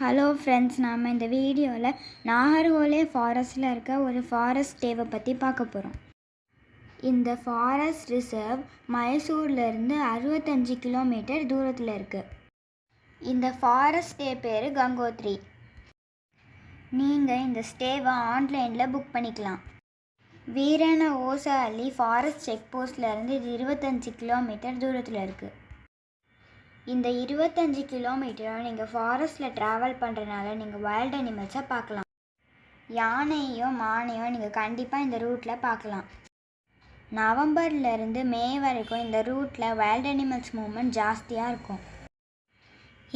Hello friends, நாம் இந்த வீடியோவில் நாகர்கோலே ஃபாரஸ்ட்டில் இருக்க ஒரு ஃபாரஸ்ட் ஸ்டேவை பற்றி பார்க்க போகிறோம். இந்த ஃபாரஸ்ட் ரிசர்வ் மைசூர்லேருந்து 65 கிலோமீட்டர் தூரத்தில் இருக்குது. இந்த ஃபாரஸ்ட் ஸ்டே பேர் கங்கோத்ரி. நீங்கள் இந்த ஸ்டேவை ஆன்லைனில் புக் பண்ணிக்கலாம். வீரன ஓசாலி ஃபாரஸ்ட் செக் போஸ்ட்லேருந்து இது 25 கிலோமீட்டர் தூரத்தில் இருக்குது. இந்த 25 கிலோமீட்டரும் நீங்கள் ஃபாரஸ்ட்டில் ட்ராவல் பண்ணுறதுனால நீங்கள் வைல்ட் அனிமல்ஸை பார்க்கலாம். யானையும் மானையும் நீங்கள் கண்டிப்பாக இந்த ரூட்டில் பார்க்கலாம். நவம்பர்லேருந்து மே வரைக்கும் இந்த ரூட்டில் வைல்ட் அனிமல்ஸ் மூவ்மெண்ட் ஜாஸ்தியாக இருக்கும்.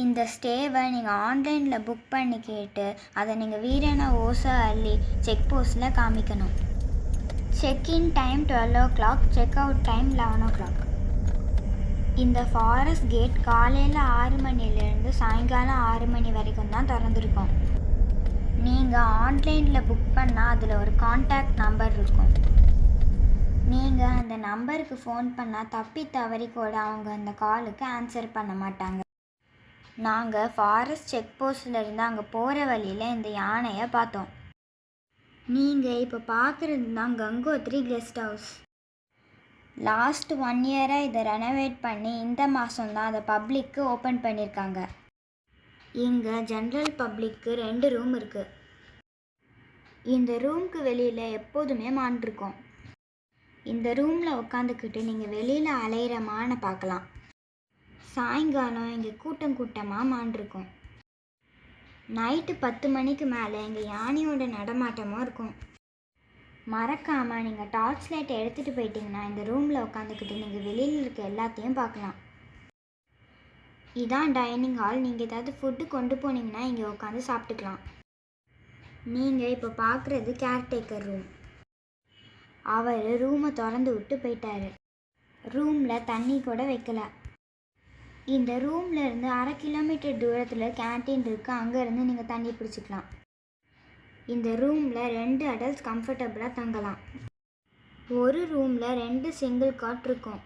இந்த ஸ்டேவை நீங்கள் ஆன்லைனில் புக் பண்ணி கேட்டு அதை நீங்கள் வீரன ஓசாலி செக் போஸ்ட்டில் காமிக்கணும். Check in time 12 o'clock, check out time 11 o'clock. இந்த ஃபாரஸ்ட் கேட் காலையில் 6 மணிலேருந்து சாயங்காலம் 6 மணி வரைக்கும் தான் திறந்துருக்கும். நீங்கள் ஆன்லைனில் புக் பண்ணால் அதில் ஒரு கான்டாக்ட் நம்பர் இருக்கும். நீங்கள் அந்த நம்பருக்கு ஃபோன் பண்ணால் தப்பி தவறி கூட அவங்க அந்த காலுக்கு ஆன்சர் பண்ண மாட்டாங்க. நாங்கள் ஃபாரஸ்ட் செக் போஸ்ட்லேருந்து அங்கே போகிற வழியில் இந்த யானையை பார்த்தோம். நீங்கள் இப்போ பார்க்குறது தான் கங்கோத்ரி கெஸ்ட் ஹவுஸ். லாஸ்ட் 1 இயராக இதை ரெனோவேட் பண்ணி இந்த மாதம் தான் அதை பப்ளிக்கு ஓப்பன் பண்ணியிருக்காங்க. இங்கே ஜென்ரல் பப்ளிக்கு 2 ரூம் இருக்குது. இந்த ரூமுக்கு வெளியில் எப்போதுமே மான் இருக்கும். இந்த ரூமில் உட்காந்துக்கிட்டு நீங்கள் வெளியில் அலையிற மானை பார்க்கலாம். சாயங்காலம் இங்கே கூட்டமாக மான் இருக்கும். நைட்டு 10 மணிக்கு மேலே இங்கே யானையோட நடமாட்டமும் இருக்கும். மறக்காமல் நீங்கள் டார்ச் லைட் எடுத்துகிட்டு போயிட்டீங்கன்னா இந்த ரூமில் உட்காந்துக்கிட்டு நீங்கள் வெளியில் இருக்க எல்லாத்தையும் பார்க்கலாம். இதான் டைனிங் ஹால். நீங்கள் ஏதாவது ஃபுட்டு கொண்டு போனீங்கன்னா இங்கே உட்காந்து சாப்பிட்டுக்கலாம். நீங்கள் இப்போ பார்க்குறது கேர்டேக்கர் ரூம். அவர் ரூமை திறந்து விட்டு போயிட்டார். ரூமில் தண்ணி கூட வைக்கல. இந்த ரூமில் இருந்து 1/2 கிலோமீட்டர் தூரத்தில் கேன்டீன் இருக்குது. அங்கேருந்து நீங்கள் தண்ணி பிடிச்சிக்கலாம். இந்த ரூமில் 2 அடல்ட்ஸ் கம்ஃபர்டபுளாக தங்கலாம். ஒரு ரூமில் 2 சிங்கிள் காட் இருக்கும்.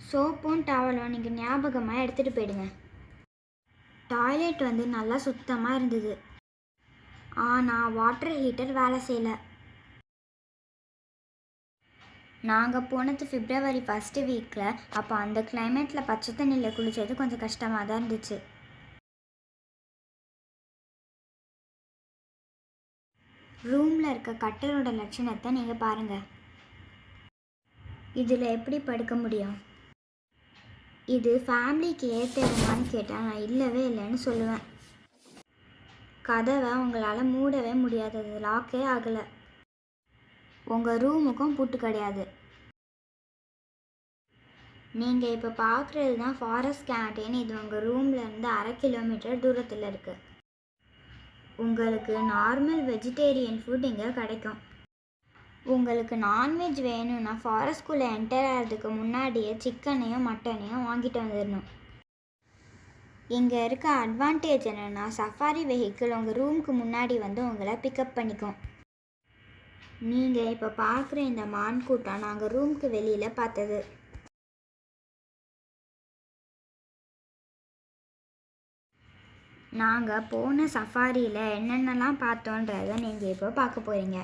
சோப்பும் டவலும் நீங்கள் ஞாபகமாக எடுத்துகிட்டு போயிடுங்க. டாய்லெட் நல்லா சுத்தமாக இருந்தது. ஆனால் வாட்டர் ஹீட்டர் வேலை செய்யலை. நாங்கள் போனது February 1st வீக்கில். அப்போ அந்த கிளைமேட்டில் பச்சை தண்ணியில் குளித்தது கொஞ்சம் கஷ்டமாக தான் இருந்துச்சு. ரூமில் இருக்க கட்டலோட லட்சணத்தை நீங்கள் பாருங்கள். இதில் எப்படி படுக்க முடியும்? இது ஃபேமிலிக்கு ஏற்ற இடமான்னு கேட்டால் நான் இல்லவே இல்லைன்னு சொல்லுவேன். கதவை உங்களால் மூடவே முடியாது. அது லாக்கே ஆகலை. உங்கள் ரூமுக்கும் பூட்டு கிடையாது. நீங்கள் இப்போ பார்க்குறது தான் ஃபாரஸ்ட் கேன்டீன். இது உங்கள் ரூம்லேருந்து 1/2 கிலோமீட்டர் தூரத்தில் இருக்குது. உங்களுக்கு நார்மல் வெஜிடேரியன் ஃபுட் இங்கே கிடைக்கும். உங்களுக்கு நான்வெஜ் வேணும்னா ஃபாரஸ்ட்குள்ளே என்டர் ஆகிறதுக்கு முன்னாடியே சிக்கனையும் மட்டனையும் வாங்கிட்டு வந்துடணும். இங்கே இருக்க அட்வான்டேஜ் என்னென்னா சஃபாரி வெஹிக்கிள் உங்கள் ரூமுக்கு முன்னாடி வந்து உங்களை பிக்கப் பண்ணிக்கும். நீங்கள் இப்போ பார்க்குற இந்த மான் கூட்டம் நாங்கள் ரூமுக்கு வெளியில் பார்த்தது. நாங்கள் போன சஃபாரியில் என்னென்னலாம் பார்த்தோன்றதை நீங்கள் இப்போ பார்க்க போகிறீங்க.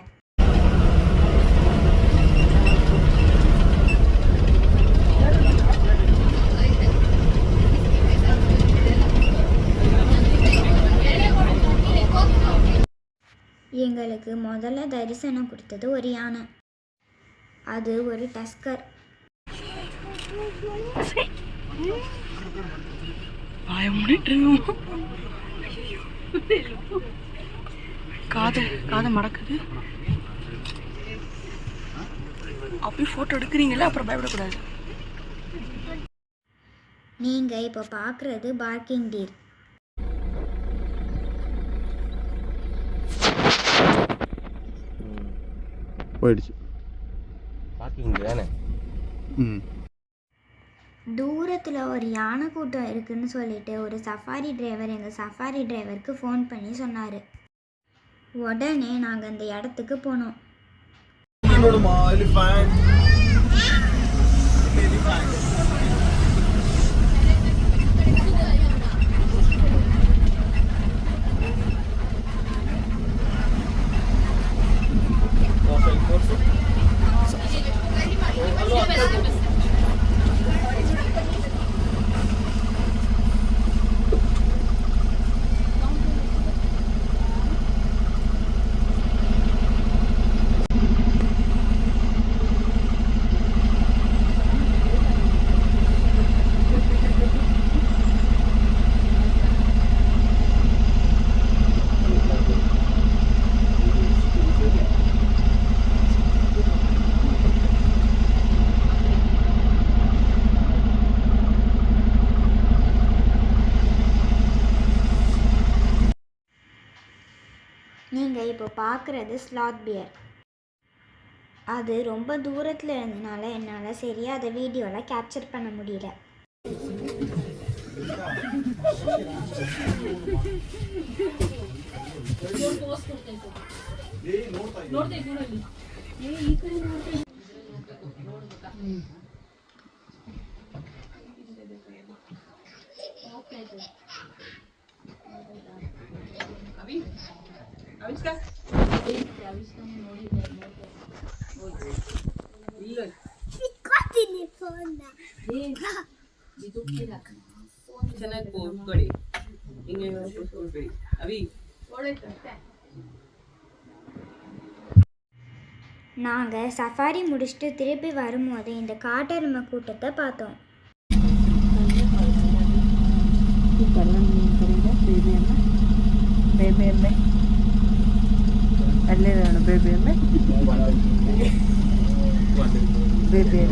எங்களுக்கு முதல்ல தரிசனம் கொடுத்தது ஒரு யானை. அது ஒரு டஸ்கர். காதை மடக்குது. அப்படி ஃபோட்டோ எடுக்கிறீங்களா? அப்புறம் பயப்படக்கூடாது. நீங்கள் இப்போ பார்க்குறது பார்க்கிங் டீர். போயிடுச்சு. தூரத்தில் ஒரு யானை கூட்டம் இருக்குதுன்னு சொல்லிட்டு ஒரு சஃபாரி டிரைவர் எங்கள் சஃபாரி டிரைவருக்கு ஃபோன் பண்ணி சொன்னார். உடனே நாங்கள் அந்த இடத்துக்கு போனோம். நீங்கள் இப்போ பார்க்குறது ஸ்லாத் பியர். அது ரொம்ப தூரத்தில் இருந்தனால என்னால் சரியாக அதை வீடியோவில் கேப்சர் பண்ண முடியல. நாங்கள் சஃபாரி முடிச்சுட்டு திருப்பி வரும்போது இந்த காட்டெருமை கூட்டத்தை பார்த்தோம். ಬೇಬಿ